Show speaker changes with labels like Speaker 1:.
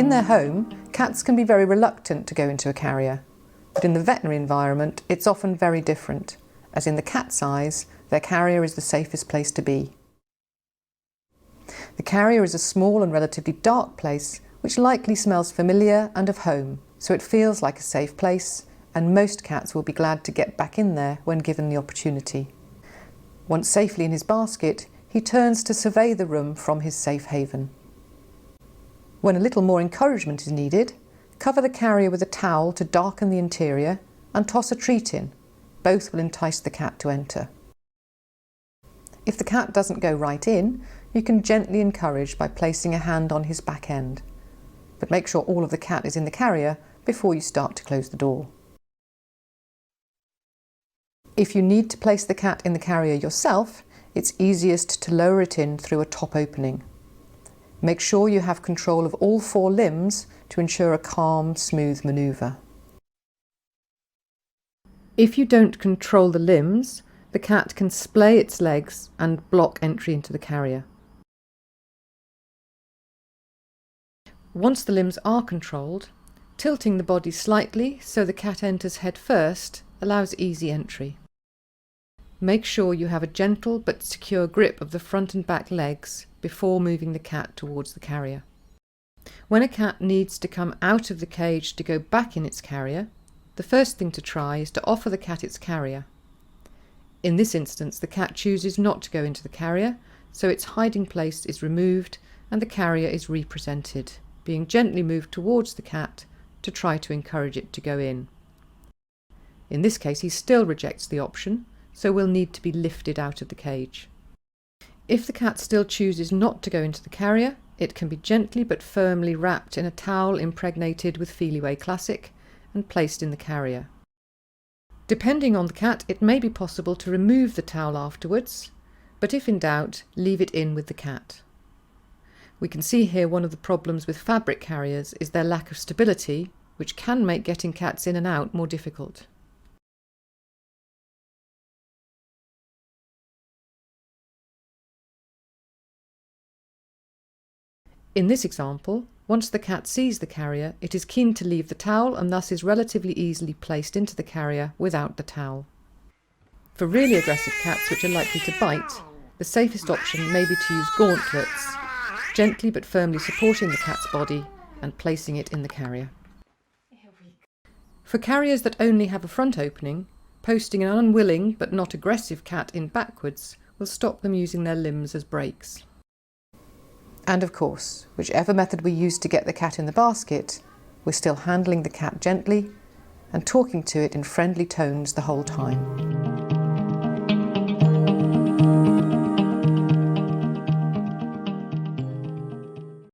Speaker 1: In their home, cats can be very reluctant to go into a carrier, but in the veterinary environment it's often very different, as in the cat's eyes, their carrier is the safest place to be. The carrier is a small and relatively dark place which likely smells familiar and of home, so it feels like a safe place, and most cats will be glad to get back in there when given the opportunity. Once safely in his basket, he turns to survey the room from his safe haven. When a little more encouragement is needed, cover the carrier with a towel to darken the interior and toss a treat in. Both will entice the cat to enter. If the cat doesn't go right in, you can gently encourage by placing a hand on his back end. But make sure all of the cat is in the carrier before you start to close the door. If you need to place the cat in the carrier yourself, it's easiest to lower it in through a top opening. Make sure you have control of all 4 limbs to ensure a calm, smooth manoeuvre. If you don't control the limbs, the cat can splay its legs and block entry into the carrier. Once the limbs are controlled, tilting the body slightly so the cat enters head first allows easy entry. Make sure you have a gentle but secure grip of the front and back legs before moving the cat towards the carrier. When a cat needs to come out of the cage to go back in its carrier, the first thing to try is to offer the cat its carrier. In this instance, the cat chooses not to go into the carrier, so its hiding place is removed and the carrier is represented, being gently moved towards the cat to try to encourage it to go in. In this case, he still rejects the option, so will need to be lifted out of the cage. If the cat still chooses not to go into the carrier, it can be gently but firmly wrapped in a towel impregnated with Feliway Classic and placed in the carrier. Depending on the cat, it may be possible to remove the towel afterwards, but if in doubt, leave it in with the cat. We can see here one of the problems with fabric carriers is their lack of stability, which can make getting cats in and out more difficult. In this example, once the cat sees the carrier, it is keen to leave the towel and thus is relatively easily placed into the carrier without the towel. For really aggressive cats which are likely to bite, the safest option may be to use gauntlets, gently but firmly supporting the cat's body and placing it in the carrier. For carriers that only have a front opening, posting an unwilling but not aggressive cat in backwards will stop them using their limbs as brakes. And of course, whichever method we use to get the cat in the basket, we're still handling the cat gently and talking to it in friendly tones the whole time.